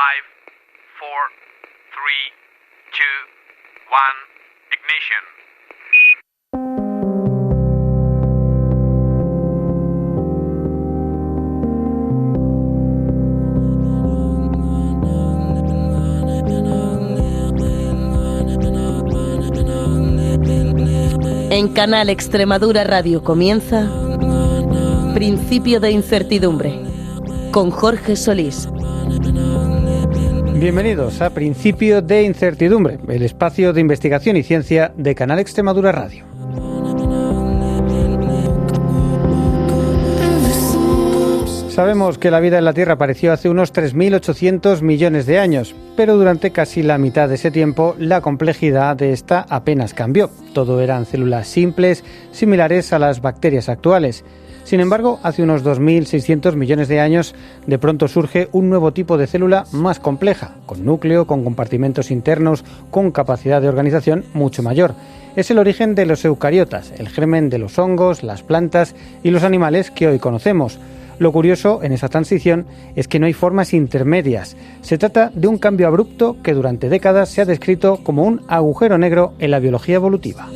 4, 3, 2, 1, ignition. En Canal Extremadura Radio comienza Principio de Incertidumbre, con Jorge Solís. Bienvenidos a Principio de Incertidumbre, el espacio de investigación y ciencia de Canal Extremadura Radio. Sabemos que la vida en la Tierra apareció hace unos 3.800 millones de años, pero durante casi la mitad de ese tiempo la complejidad de esta apenas cambió. Todo eran células simples, similares a las bacterias actuales. Sin embargo, hace unos 2.600 millones de años, de pronto surge un nuevo tipo de célula más compleja, con núcleo, con compartimentos internos, con capacidad de organización mucho mayor. Es el origen de los eucariotas, el germen de los hongos, las plantas y los animales que hoy conocemos. Lo curioso en esa transición es que no hay formas intermedias. Se trata de un cambio abrupto que durante décadas se ha descrito como un agujero negro en la biología evolutiva.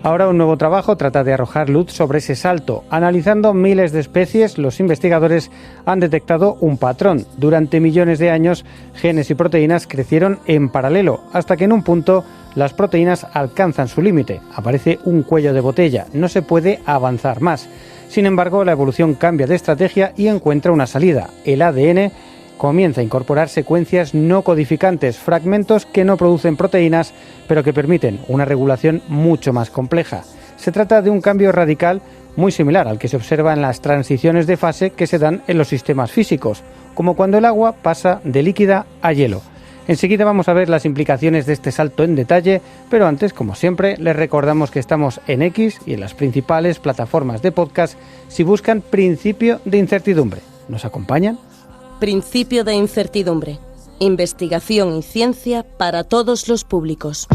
Ahora un nuevo trabajo trata de arrojar luz sobre ese salto. Analizando miles de especies, los investigadores han detectado un patrón. Durante millones de años, genes y proteínas crecieron en paralelo, hasta que en un punto las proteínas alcanzan su límite. Aparece un cuello de botella, no se puede avanzar más. Sin embargo, la evolución cambia de estrategia y encuentra una salida. El ADN comienza a incorporar secuencias no codificantes, fragmentos que no producen proteínas, pero que permiten una regulación mucho más compleja. Se trata de un cambio radical muy similar al que se observa en las transiciones de fase que se dan en los sistemas físicos, como cuando el agua pasa de líquida a hielo. Enseguida vamos a ver las implicaciones de este salto en detalle, pero antes, como siempre, les recordamos que estamos en X y en las principales plataformas de podcast si buscan Principio de Incertidumbre. ¿Nos acompañan? Principio de Incertidumbre. Investigación y ciencia para todos los públicos.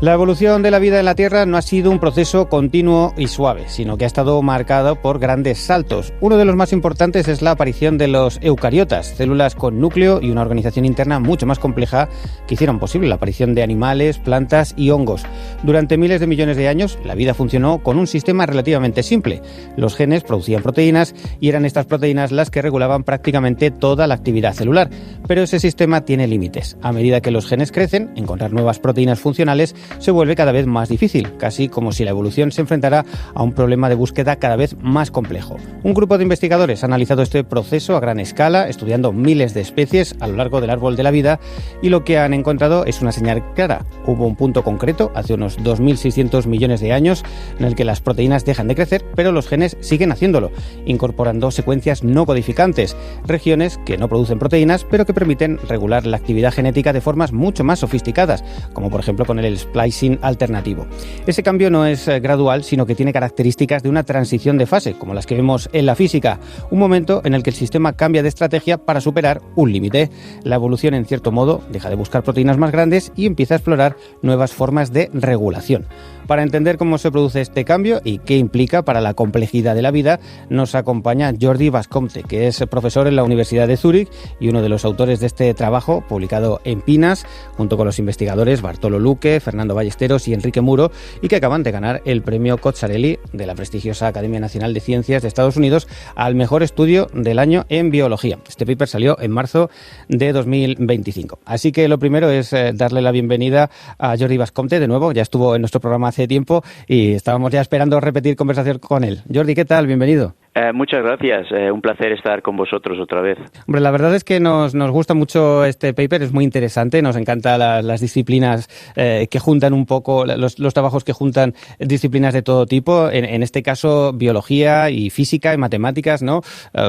La evolución de la vida en la Tierra no ha sido un proceso continuo y suave, sino que ha estado marcado por grandes saltos. Uno de los más importantes es la aparición de los eucariotas, células con núcleo y una organización interna mucho más compleja que hicieron posible la aparición de animales, plantas y hongos. Durante miles de millones de años, la vida funcionó con un sistema relativamente simple. Los genes producían proteínas y eran estas proteínas las que regulaban prácticamente toda la actividad celular. Pero ese sistema tiene límites. A medida que los genes crecen, encontrar nuevas proteínas funcionales se vuelve cada vez más difícil, casi como si la evolución se enfrentara a un problema de búsqueda cada vez más complejo. Un grupo de investigadores ha analizado este proceso a gran escala, estudiando miles de especies a lo largo del árbol de la vida, y lo que han encontrado es una señal clara. Hubo un punto concreto, hace unos 2.600 millones de años, en el que las proteínas dejan de crecer, pero los genes siguen haciéndolo, incorporando secuencias no codificantes, regiones que no producen proteínas, pero que permiten regular la actividad genética de formas mucho más sofisticadas, como por ejemplo con el splicing alternativo. Ese cambio no es gradual, sino que tiene características de una transición de fase, como las que vemos en la física, un momento en el que el sistema cambia de estrategia para superar un límite. La evolución, en cierto modo, deja de buscar proteínas más grandes y empieza a explorar nuevas formas de regulación. Para entender cómo se produce este cambio y qué implica para la complejidad de la vida, nos acompaña Jordi Bascompte, que es profesor en la Universidad de Zúrich y uno de los autores de este trabajo, publicado en PNAS, junto con los investigadores Bartolo Luque, Fernando Ballesteros y Enrique Muro, y que acaban de ganar el premio Cocciarelli de la prestigiosa Academia Nacional de Ciencias de Estados Unidos al mejor estudio del año en biología. Este paper salió en marzo de 2025. Así que lo primero es darle la bienvenida a Jordi Bascompte de nuevo. Ya estuvo en nuestro programa hace tiempo y estábamos ya esperando repetir conversación con él. Jordi, ¿qué tal? Bienvenido. Muchas gracias, un placer estar con vosotros otra vez. Hombre, la verdad es que nos gusta mucho este paper, es muy interesante, nos encantan las disciplinas que juntan un poco, los trabajos que juntan disciplinas de todo tipo, en este caso biología y física y matemáticas, ¿no?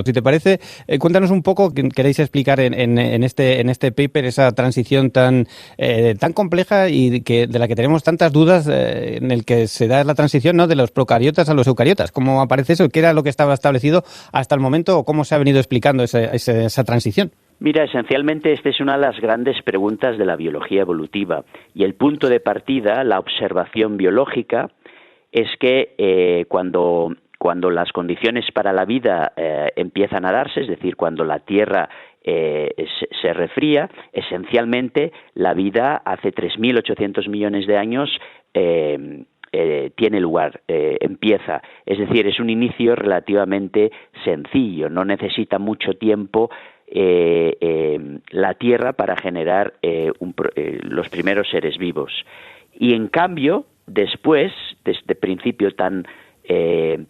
Si te parece, cuéntanos un poco, queréis explicar en este paper esa transición tan compleja y de la que tenemos tantas dudas, en el que se da la transición, ¿no?, de los procariotas a los eucariotas. ¿Cómo aparece eso? ¿Qué era lo que estaba establecido hasta el momento o cómo se ha venido explicando esa transición? Mira, esencialmente esta es una de las grandes preguntas de la biología evolutiva y el punto de partida, la observación biológica, es que cuando cuando las condiciones para la vida empiezan a darse, es decir, cuando la Tierra se refría, esencialmente la vida hace 3.800 millones de años tiene lugar, empieza. Es decir, es un inicio relativamente sencillo, no necesita mucho tiempo la Tierra para generar los primeros seres vivos. Y en cambio, después, de este principio tan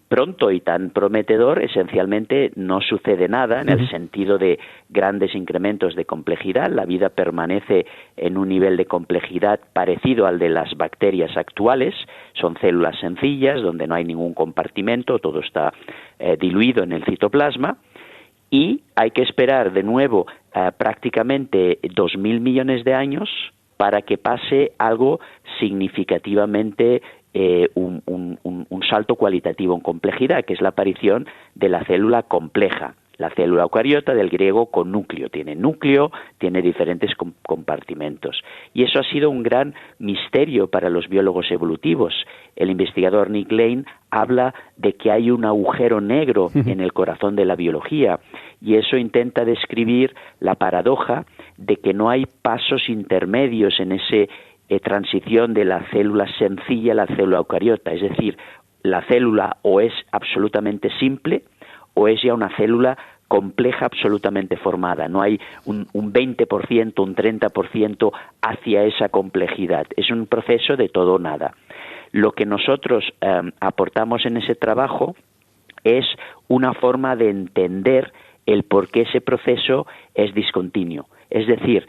pronto y tan prometedor, esencialmente no sucede nada en el sentido de grandes incrementos de complejidad. La vida permanece en un nivel de complejidad parecido al de las bacterias actuales. Son células sencillas donde no hay ningún compartimento, todo está diluido en el citoplasma. Y hay que esperar de nuevo prácticamente 2.000 millones de años para que pase algo significativamente un salto cualitativo en complejidad, que es la aparición de la célula compleja. La célula eucariota, del griego con núcleo, tiene diferentes compartimentos. Y eso ha sido un gran misterio para los biólogos evolutivos. El investigador Nick Lane habla de que hay un agujero negro en el corazón de la biología, y eso intenta describir la paradoja de que no hay pasos intermedios en ese transición de la célula sencilla a la célula eucariota. Es decir, la célula o es absolutamente simple o es ya una célula compleja absolutamente formada. No hay un 20%, un 30% hacia esa complejidad. Es un proceso de todo o nada. Lo que nosotros aportamos en ese trabajo es una forma de entender el por qué ese proceso es discontinuo. Es decir,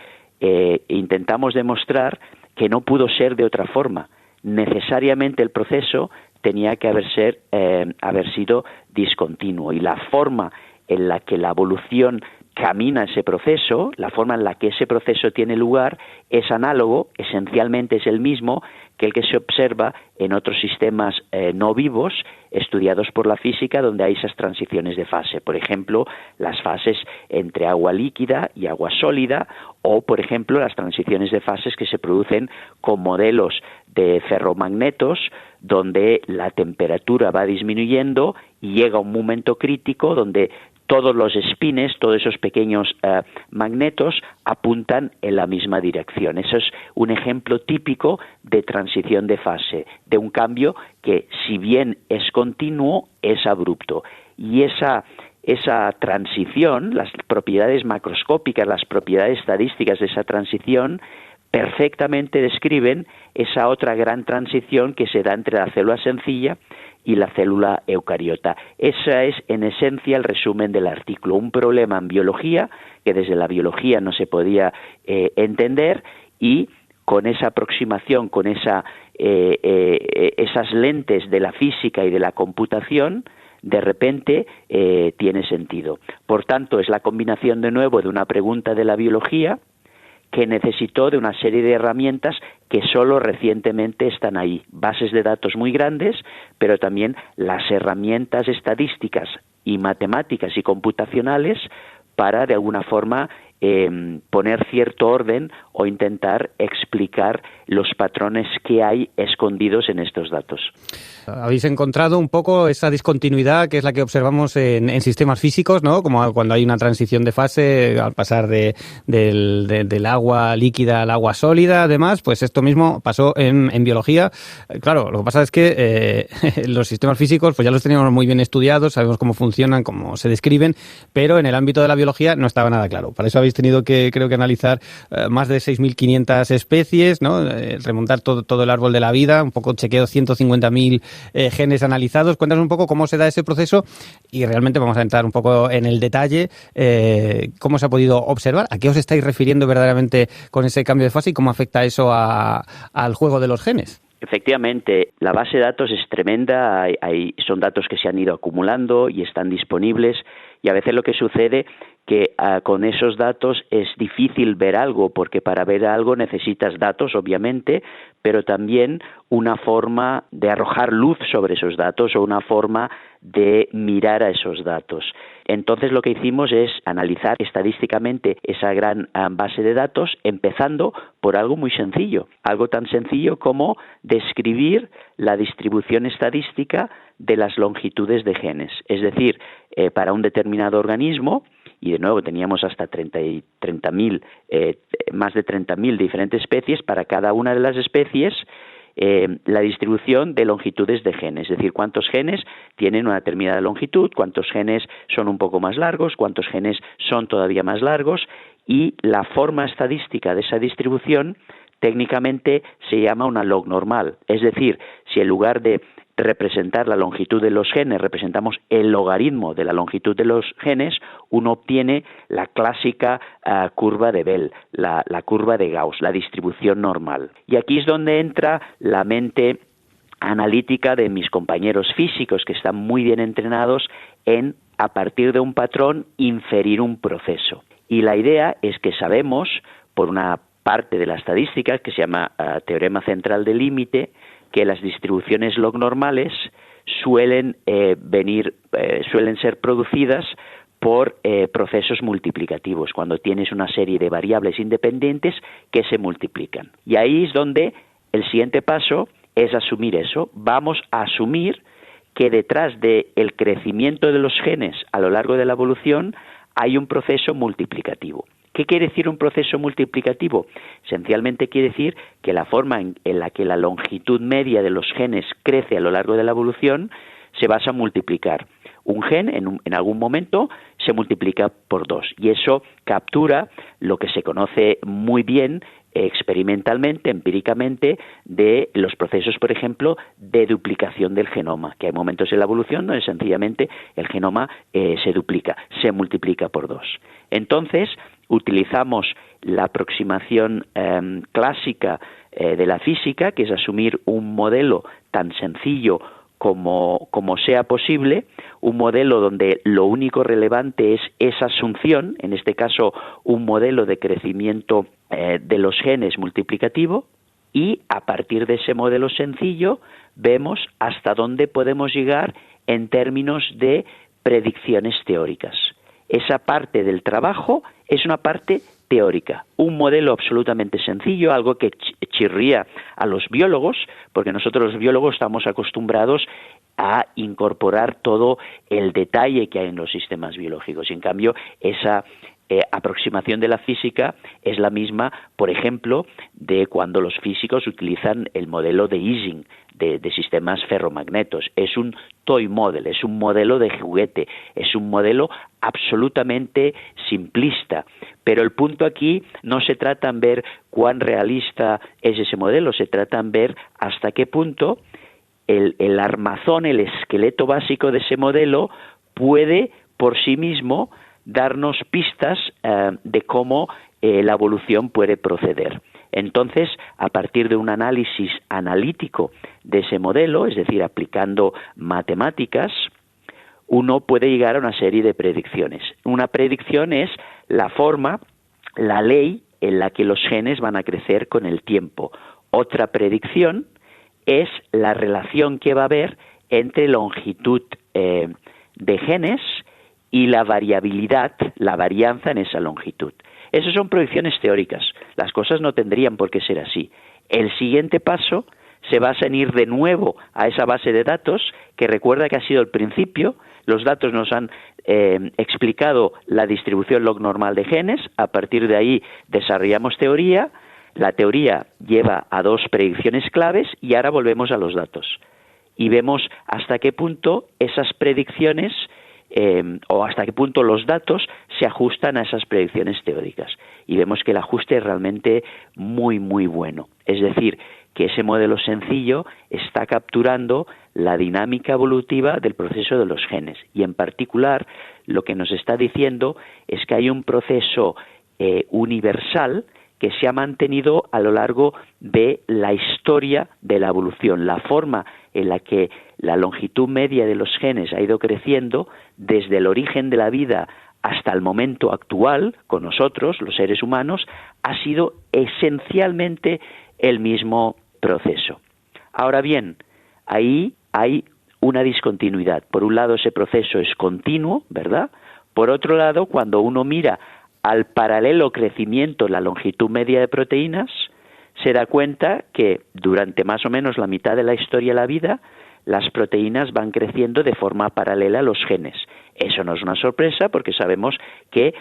intentamos demostrar que no pudo ser de otra forma. Necesariamente el proceso tenía que haber sido discontinuo, y la forma en la que la evolución camina ese proceso, la forma en la que ese proceso tiene lugar, es análogo, esencialmente es el mismo que el que se observa en otros sistemas no vivos estudiados por la física, donde hay esas transiciones de fase. Por ejemplo, las fases entre agua líquida y agua sólida, o por ejemplo las transiciones de fases que se producen con modelos de ferromagnetos, donde la temperatura va disminuyendo y llega un momento crítico donde todos los espines, todos esos pequeños magnetos apuntan en la misma dirección. Eso es un ejemplo típico de transición de fase, de un cambio que, si bien es continuo, es abrupto. Y esa transición, las propiedades macroscópicas, las propiedades estadísticas de esa transición, perfectamente describen esa otra gran transición que se da entre la célula sencilla y la célula eucariota. Ese es, en esencia, el resumen del artículo. Un problema en biología que desde la biología no se podía entender, y con esa aproximación, con esas lentes de la física y de la computación, de repente tiene sentido. Por tanto, es la combinación de nuevo de una pregunta de la biología que necesitó de una serie de herramientas que solo recientemente están ahí. Bases de datos muy grandes, pero también las herramientas estadísticas y matemáticas y computacionales para, de alguna forma, poner cierto orden o intentar explicar los patrones que hay escondidos en estos datos. Habéis encontrado un poco esa discontinuidad que es la que observamos en sistemas físicos, ¿no? Como cuando hay una transición de fase al pasar del agua líquida al agua sólida. Además, pues esto mismo pasó en biología. Claro, lo que pasa es que los sistemas físicos pues ya los teníamos muy bien estudiados, sabemos cómo funcionan, cómo se describen, pero en el ámbito de la biología no estaba nada claro. Para eso habéis tenido que, creo que, analizar más de 6.500 especies, ¿no? Remontar todo el árbol de la vida, un poco chequeo 150.000 genes analizados. Cuéntanos un poco cómo se da ese proceso y realmente vamos a entrar un poco en el detalle, cómo se ha podido observar, a qué os estáis refiriendo verdaderamente con ese cambio de fase y cómo afecta eso al juego de los genes. Efectivamente, la base de datos es tremenda, son datos que se han ido acumulando y están disponibles, y a veces lo que sucede que con esos datos es difícil ver algo, porque para ver algo necesitas datos, obviamente, pero también una forma de arrojar luz sobre esos datos o una forma de mirar a esos datos. Entonces lo que hicimos es analizar estadísticamente esa gran base de datos, empezando por algo muy sencillo, algo tan sencillo como describir la distribución estadística de las longitudes de genes. Es decir, para un determinado organismo, y de nuevo teníamos hasta más de 30.000 diferentes especies, para cada una de las especies la distribución de longitudes de genes, es decir, cuántos genes tienen una determinada longitud, cuántos genes son un poco más largos, cuántos genes son todavía más largos, y la forma estadística de esa distribución técnicamente se llama una log normal, es decir, si en lugar de representar la longitud de los genes, representamos el logaritmo de la longitud de los genes, uno obtiene la clásica curva de Bell, la curva de Gauss, la distribución normal. Y aquí es donde entra la mente analítica de mis compañeros físicos, que están muy bien entrenados en, a partir de un patrón, inferir un proceso. Y la idea es que sabemos, por una parte de la estadística, que se llama teorema central del límite, que las distribuciones log normales suelen ser producidas por procesos multiplicativos, cuando tienes una serie de variables independientes que se multiplican. Y ahí es donde el siguiente paso es asumir eso. Vamos a asumir que detrás del crecimiento de los genes a lo largo de la evolución hay un proceso multiplicativo. ¿Qué quiere decir un proceso multiplicativo? Esencialmente quiere decir que la forma en la que la longitud media de los genes crece a lo largo de la evolución se basa en multiplicar. Un gen en algún momento se multiplica por 2 y eso captura lo que se conoce muy bien experimentalmente, empíricamente, de los procesos, por ejemplo, de duplicación del genoma, que hay momentos en la evolución donde sencillamente el genoma se duplica, se multiplica por 2. Entonces, utilizamos la aproximación clásica de la física, que es asumir un modelo tan sencillo como sea posible, un modelo donde lo único relevante es esa asunción, en este caso un modelo de crecimiento de los genes multiplicativo, y a partir de ese modelo sencillo vemos hasta dónde podemos llegar en términos de predicciones teóricas. Esa parte del trabajo es una parte teórica, un modelo absolutamente sencillo, algo que chirría a los biólogos, porque nosotros los biólogos estamos acostumbrados a incorporar todo el detalle que hay en los sistemas biológicos. Y en cambio, esa aproximación de la física es la misma, por ejemplo, de cuando los físicos utilizan el modelo de Ising, de sistemas ferromagnetos. Es un toy model, es un modelo de juguete, es un modelo absolutamente simplista. Pero el punto aquí no se trata en ver cuán realista es ese modelo, se trata en ver hasta qué punto el armazón, el esqueleto básico de ese modelo puede por sí mismo darnos pistas de cómo la evolución puede proceder. Entonces, a partir de un análisis analítico de ese modelo, es decir, aplicando matemáticas, uno puede llegar a una serie de predicciones. Una predicción es la forma, la ley en la que los genes van a crecer con el tiempo. Otra predicción es la relación que va a haber entre longitud de genes y la variabilidad, la varianza en esa longitud. Esas son predicciones teóricas. Las cosas no tendrían por qué ser así. El siguiente paso se basa en ir de nuevo a esa base de datos, que recuerda que ha sido el principio. Los datos nos han explicado la distribución log normal de genes. A partir de ahí desarrollamos teoría. La teoría lleva a dos predicciones claves y ahora volvemos a los datos. Y vemos hasta qué punto esas predicciones o hasta qué punto los datos se ajustan a esas predicciones teóricas. Y vemos que el ajuste es realmente muy, muy bueno. Es decir, que ese modelo sencillo está capturando la dinámica evolutiva del proceso de los genes. Y en particular, lo que nos está diciendo es que hay un proceso universal que se ha mantenido a lo largo de la historia de la evolución, la forma en la que la longitud media de los genes ha ido creciendo desde el origen de la vida hasta el momento actual, con nosotros, los seres humanos, ha sido esencialmente el mismo proceso. Ahora bien, ahí hay una discontinuidad. Por un lado, ese proceso es continuo, ¿verdad? Por otro lado, cuando uno mira al paralelo crecimiento, la longitud media de proteínas, se da cuenta que durante más o menos la mitad de la historia de la vida, las proteínas van creciendo de forma paralela a los genes. Eso no es una sorpresa porque sabemos que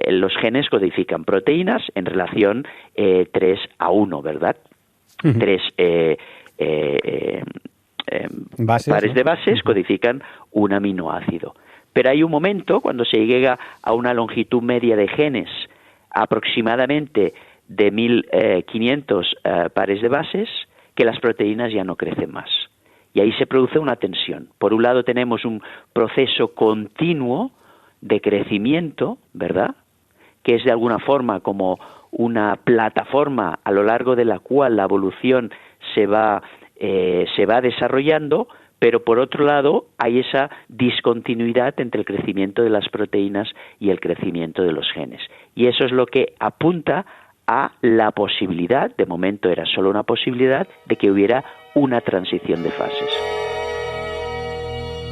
los genes codifican proteínas en relación 3:1, ¿verdad? Uh-huh. Tres pares de bases codifican un aminoácido. Pero hay un momento cuando se llega a una longitud media de genes aproximadamente de 1500 pares de bases que las proteínas ya no crecen más. Y ahí se produce una tensión. Por un lado tenemos un proceso continuo de crecimiento, ¿verdad?, que es de alguna forma como una plataforma a lo largo de la cual la evolución se va desarrollando, pero por otro lado hay esa discontinuidad entre el crecimiento de las proteínas y el crecimiento de los genes. Y eso es lo que apunta a la posibilidad, de momento era solo una posibilidad, de que hubiera una transición de fases.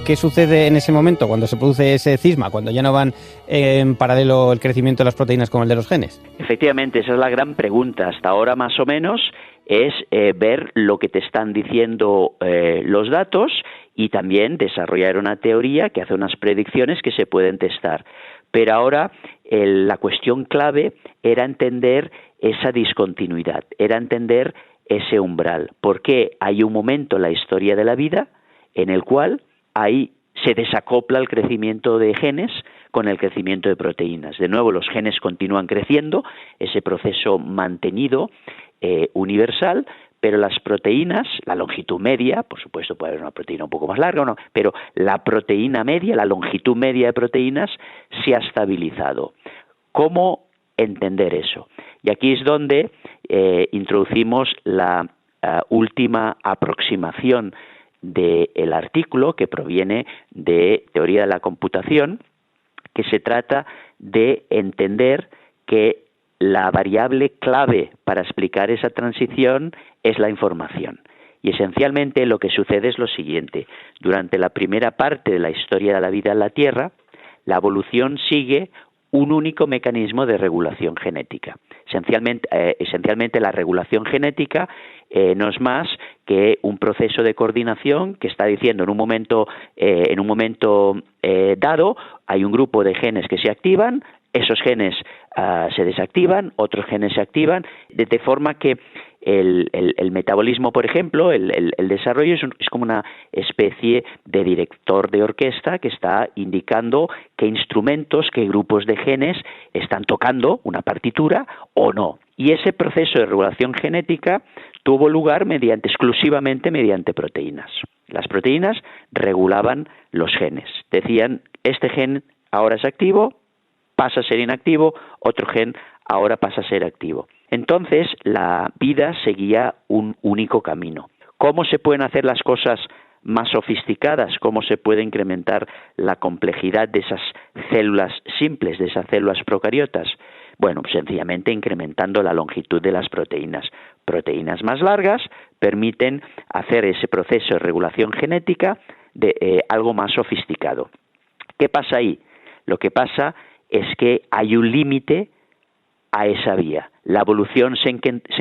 ¿Qué sucede en ese momento cuando se produce ese cisma, cuando ya no van en paralelo el crecimiento de las proteínas con el de los genes? Efectivamente, esa es la gran pregunta. Hasta ahora, más o menos, es ver lo que te están diciendo los datos y también desarrollar una teoría que hace unas predicciones que se pueden testar. Pero ahora la cuestión clave era entender esa discontinuidad, era entender ese umbral. Porque hay un momento en la historia de la vida en el cual ahí se desacopla el crecimiento de genes con el crecimiento de proteínas. De nuevo, los genes continúan creciendo, ese proceso mantenido, universal, pero las proteínas, la longitud media, por supuesto puede haber una proteína un poco más larga o no, pero la proteína media, la longitud media de proteínas se ha estabilizado. ¿Cómo entender eso? Y aquí es donde introducimos la última aproximación del artículo, que proviene de teoría de la computación, que se trata de entender que la variable clave para explicar esa transición es la información. Y esencialmente lo que sucede es lo siguiente: durante la primera parte de la historia de la vida en la Tierra, la evolución sigue un único mecanismo de regulación genética. Esencialmente la regulación genética no es más que un proceso de coordinación que está diciendo en un momento dado hay un grupo de genes que se activan, esos genes se desactivan, otros genes se activan, de forma que el metabolismo, por ejemplo, el desarrollo es como una especie de director de orquesta que está indicando qué instrumentos, qué grupos de genes están tocando una partitura o no. Y ese proceso de regulación genética tuvo lugar exclusivamente mediante proteínas. Las proteínas regulaban los genes. Decían, este gen ahora es activo, pasa a ser inactivo, otro gen ahora pasa a ser activo. Entonces, la vida seguía un único camino. ¿Cómo se pueden hacer las cosas más sofisticadas? ¿Cómo se puede incrementar la complejidad de esas células simples, de esas células procariotas? Bueno, sencillamente incrementando la longitud de las proteínas. Proteínas más largas permiten hacer ese proceso de regulación genética de algo más sofisticado. ¿Qué pasa ahí? Lo que pasa es que hay un límite a esa vía. La evolución se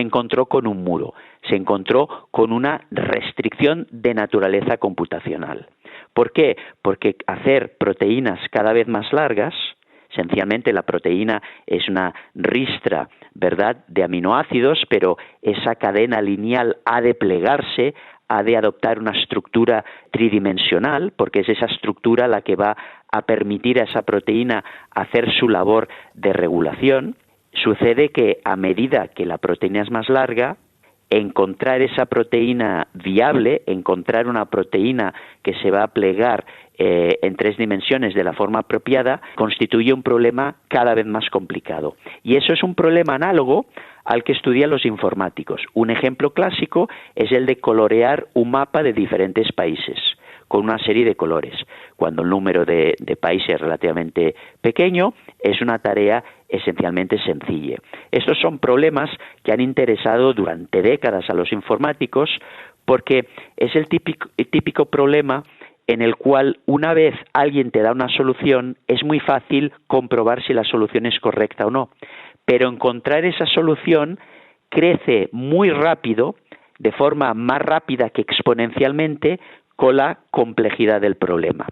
encontró con un muro, se encontró con una restricción de naturaleza computacional. ¿Por qué? Porque hacer proteínas cada vez más largas, esencialmente la proteína es una ristra, ¿verdad?, de aminoácidos, pero esa cadena lineal ha de plegarse, ha de adoptar una estructura tridimensional, porque es esa estructura la que va a permitir a esa proteína hacer su labor de regulación. Sucede que a medida que la proteína es más larga, encontrar esa proteína viable, encontrar una proteína que se va a plegar en 3 dimensiones de la forma apropiada, constituye un problema cada vez más complicado. Y eso es un problema análogo al que estudian los informáticos. Un ejemplo clásico es el de colorear un mapa de diferentes países con una serie de colores. Cuando el número de países es relativamente pequeño, es una tarea esencialmente sencilla. Estos son problemas que han interesado durante décadas a los informáticos porque es el típico problema en el cual una vez alguien te da una solución, es muy fácil comprobar si la solución es correcta o no. Pero encontrar esa solución crece muy rápido, de forma más rápida que exponencialmente, con la complejidad del problema.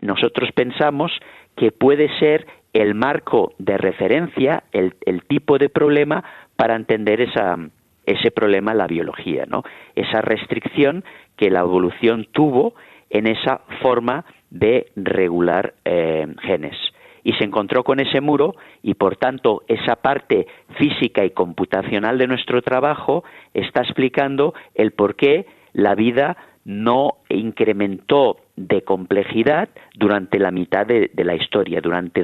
Nosotros pensamos que puede ser el marco de referencia, el tipo de problema para entender ese problema en la biología, ¿no? Esa restricción que la evolución tuvo en esa forma de regular genes. Y se encontró con ese muro y, por tanto, esa parte física y computacional de nuestro trabajo está explicando el por qué la vida no incrementó de complejidad durante la mitad de la historia. Durante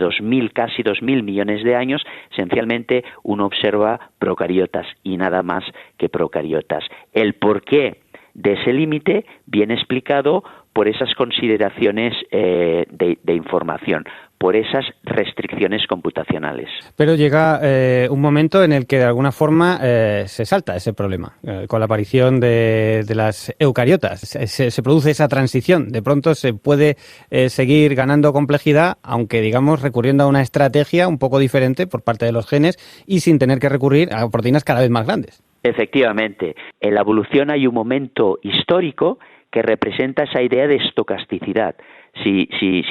casi 2.000 millones de años, esencialmente uno observa procariotas y nada más que procariotas. El porqué de ese límite viene explicado por esas consideraciones de información, por esas restricciones computacionales. Pero llega un momento en el que de alguna forma se salta ese problema. Con la aparición de las eucariotas se produce esa transición. De pronto se puede seguir ganando complejidad, aunque digamos recurriendo a una estrategia un poco diferente por parte de los genes y sin tener que recurrir a proteínas cada vez más grandes. Efectivamente. En la evolución hay un momento histórico que representa esa idea de estocasticidad. Si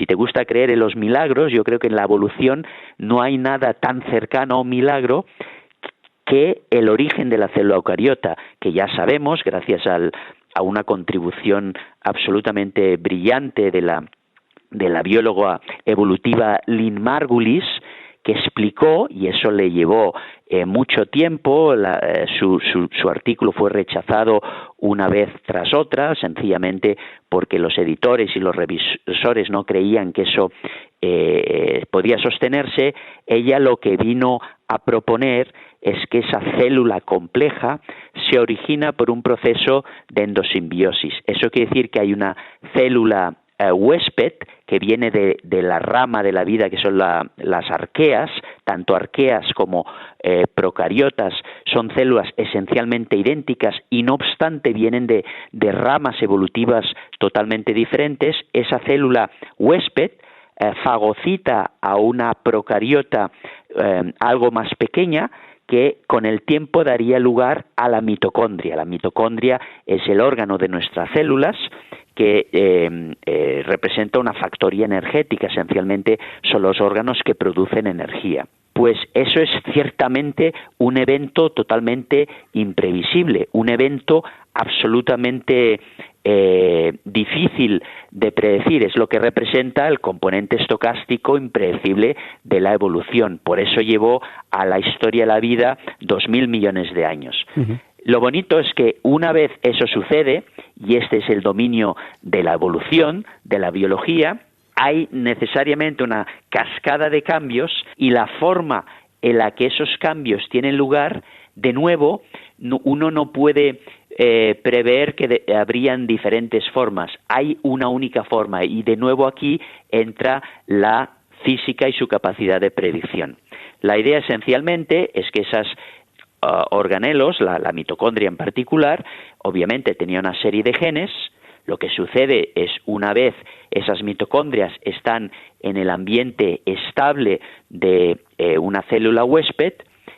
te gusta creer en los milagros, yo creo que en la evolución no hay nada tan cercano a un milagro que el origen de la célula eucariota, que ya sabemos, gracias a una contribución absolutamente brillante de la bióloga evolutiva Lynn Margulis, que explicó, y eso le llevó mucho tiempo, su artículo fue rechazado una vez tras otra, sencillamente porque los editores y los revisores no creían que eso podía sostenerse. Ella lo que vino a proponer es que esa célula compleja se origina por un proceso de endosimbiosis. Eso quiere decir que hay una célula huésped que viene de la rama de la vida que son las arqueas. Tanto arqueas como procariotas son células esencialmente idénticas y no obstante vienen de ramas evolutivas totalmente diferentes. Esa célula huésped fagocita a una procariota algo más pequeña, que con el tiempo daría lugar a la mitocondria. La mitocondria es el órgano de nuestras células que representa una factoría energética. Esencialmente son los órganos que producen energía. Pues eso es ciertamente un evento totalmente imprevisible, un evento absolutamente difícil de predecir. Es lo que representa el componente estocástico impredecible de la evolución. Por eso llevó a la historia de la vida 2.000 millones de años. Uh-huh. Lo bonito es que una vez eso sucede, y este es el dominio de la evolución, de la biología, hay necesariamente una cascada de cambios y la forma en la que esos cambios tienen lugar, de nuevo, uno no puede prever que habrían diferentes formas. Hay una única forma y de nuevo aquí entra la física y su capacidad de predicción. La idea esencialmente es que esas organelos, la mitocondria en particular, obviamente tenía una serie de genes. Lo que sucede es, una vez esas mitocondrias están en el ambiente estable de una célula huésped,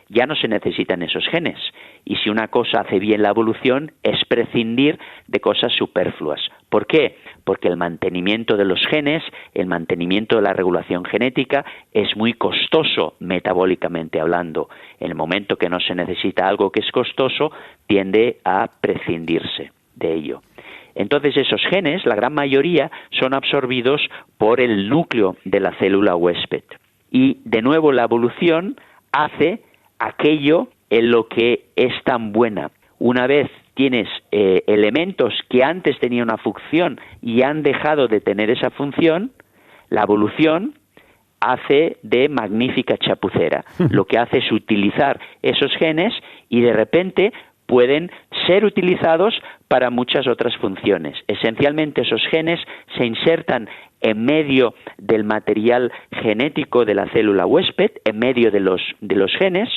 ya no se necesitan esos genes. Y si una cosa hace bien la evolución es prescindir de cosas superfluas. ¿Por qué? Porque el mantenimiento de los genes, el mantenimiento de la regulación genética es muy costoso metabólicamente hablando. En el momento que no se necesita algo que es costoso, tiende a prescindirse de ello. Entonces esos genes, la gran mayoría, son absorbidos por el núcleo de la célula huésped. Y de nuevo la evolución hace aquello en lo que es tan buena. Una vez tienes elementos que antes tenían una función y han dejado de tener esa función, la evolución hace de magnífica chapucera. Lo que hace es utilizar esos genes y de repente pueden ser utilizados para muchas otras funciones. Esencialmente esos genes se insertan en medio del material genético de la célula huésped, en medio de los genes,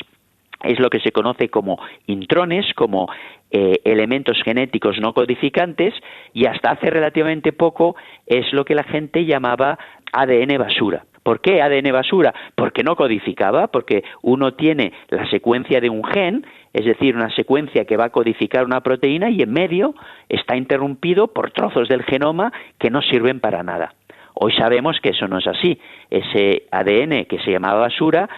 es lo que se conoce como intrones, como elementos genéticos no codificantes, y hasta hace relativamente poco es lo que la gente llamaba ADN basura. ¿Por qué ADN basura? Porque no codificaba, porque uno tiene la secuencia de un gen, es decir, una secuencia que va a codificar una proteína, y en medio está interrumpido por trozos del genoma que no sirven para nada. Hoy sabemos que eso no es así. Ese ADN que se llamaba basura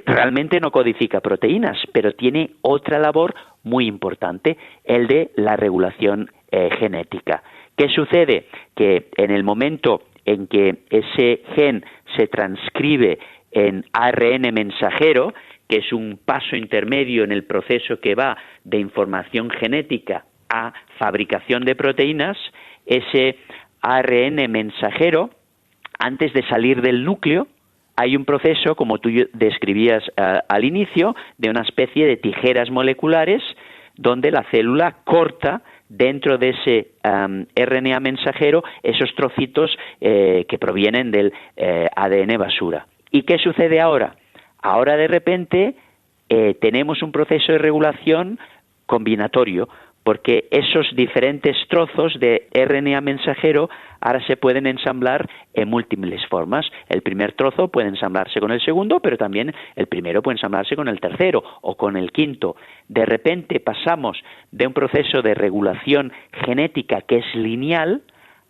realmente no codifica proteínas, pero tiene otra labor muy importante, el de la regulación genética. ¿Qué sucede? Que en el momento en que ese gen se transcribe en ARN mensajero, que es un paso intermedio en el proceso que va de información genética a fabricación de proteínas, ese ARN mensajero, antes de salir del núcleo, hay un proceso, como tú describías al inicio, de una especie de tijeras moleculares, donde la célula corta dentro de ese RNA mensajero esos trocitos que provienen del ADN basura. ¿Y qué sucede ahora? Ahora de repente tenemos un proceso de regulación combinatorio, porque esos diferentes trozos de RNA mensajero ahora se pueden ensamblar en múltiples formas. El primer trozo puede ensamblarse con el segundo, pero también el primero puede ensamblarse con el tercero o con el quinto. De repente pasamos de un proceso de regulación genética que es lineal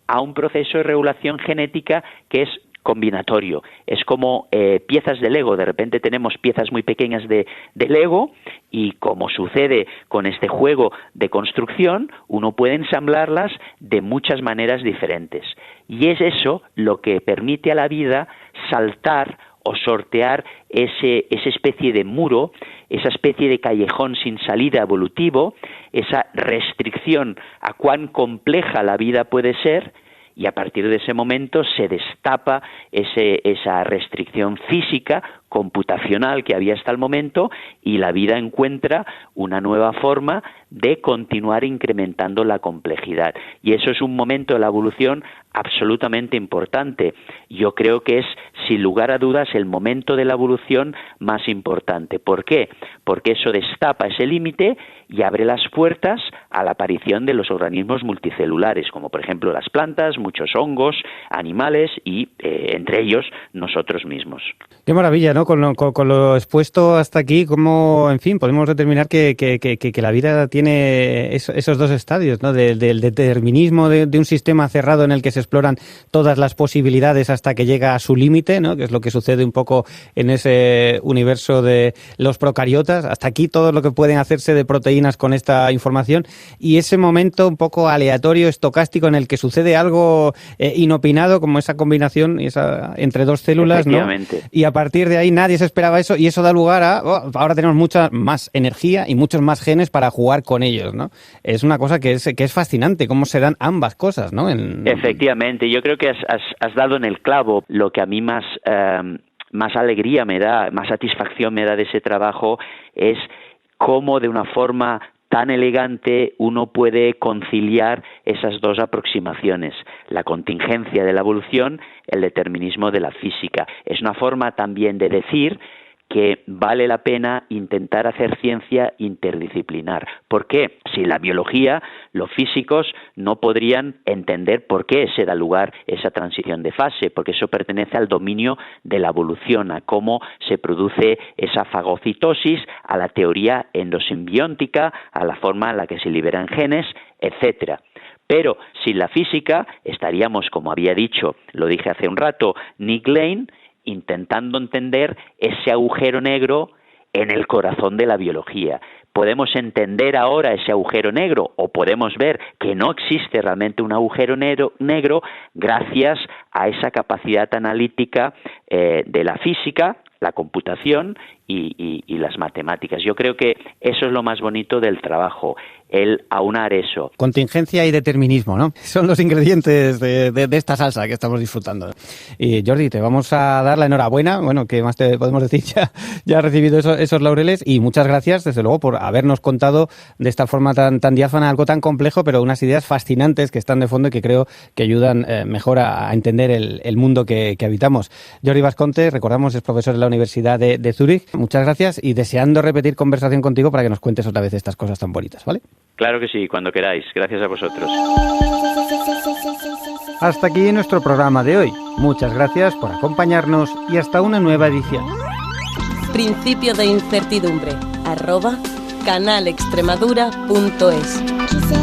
a un proceso de regulación genética que es combinatorio. Es como piezas de Lego. De repente tenemos piezas muy pequeñas de Lego, y como sucede con este juego de construcción, uno puede ensamblarlas de muchas maneras diferentes. Y es eso lo que permite a la vida saltar o sortear esa especie de muro, esa especie de callejón sin salida evolutivo, esa restricción a cuán compleja la vida puede ser, y a partir de ese momento se destapa esa restricción física, computacional que había hasta el momento, y la vida encuentra una nueva forma de continuar incrementando la complejidad. Y eso es un momento de la evolución absolutamente importante. Yo creo que es, sin lugar a dudas, el momento de la evolución más importante. ¿Por qué? Porque eso destapa ese límite y abre las puertas a la aparición de los organismos multicelulares, como por ejemplo las plantas, muchos hongos, animales y, entre ellos, nosotros mismos. Qué maravilla, ¿no? Con lo expuesto hasta aquí, cómo, en fin, podemos determinar que la vida tiene esos dos estadios, ¿no? Del determinismo de un sistema cerrado en el que se exploran todas las posibilidades hasta que llega a su límite, ¿no? Que es lo que sucede un poco en ese universo de los procariotas. Hasta aquí todo lo que pueden hacerse de proteínas con esta información, y ese momento un poco aleatorio, estocástico, en el que sucede algo inopinado, como esa combinación entre dos células, ¿no? Y a partir de ahí nadie se esperaba eso, y eso da lugar a ahora tenemos mucha más energía y muchos más genes para jugar con ellos, ¿no? Es una cosa que es fascinante, cómo se dan ambas cosas, ¿no? Efectivamente, yo creo que has dado en el clavo. Lo que a mí más alegría me da, más satisfacción me da de ese trabajo, es cómo de una forma tan elegante uno puede conciliar esas dos aproximaciones, la contingencia de la evolución, el determinismo de la física. Es una forma también de decir que vale la pena intentar hacer ciencia interdisciplinar. ¿Por qué? Sin la biología, los físicos no podrían entender por qué se da lugar esa transición de fase, porque eso pertenece al dominio de la evolución, a cómo se produce esa fagocitosis, a la teoría endosimbiótica, a la forma en la que se liberan genes, etcétera. Pero sin la física estaríamos, como había dicho, lo dije hace un rato, Nick Lane, intentando entender ese agujero negro en el corazón de la biología. Podemos entender ahora ese agujero negro, o podemos ver que no existe realmente un agujero negro gracias a esa capacidad analítica de la física, la computación y las matemáticas. Yo creo que eso es lo más bonito del trabajo, el aunar eso. Contingencia y determinismo, ¿no? Son los ingredientes de esta salsa que estamos disfrutando. Y Jordi, te vamos a dar la enhorabuena. Bueno, ¿qué más te podemos decir? Ya has recibido esos laureles, y muchas gracias, desde luego, por habernos contado de esta forma tan diáfana algo tan complejo, pero unas ideas fascinantes que están de fondo y que creo que ayudan mejor a entender el mundo que habitamos. Jordi Basconte, recordamos, es profesor de la Universidad de Zúrich. muchas gracias y deseando repetir conversación contigo para que nos cuentes otra vez estas cosas tan bonitas, ¿vale? Claro que sí, cuando queráis. Gracias a vosotros. Hasta aquí nuestro programa de hoy. Muchas gracias por acompañarnos y hasta una nueva edición. Principio de incertidumbre @canalextremadura.es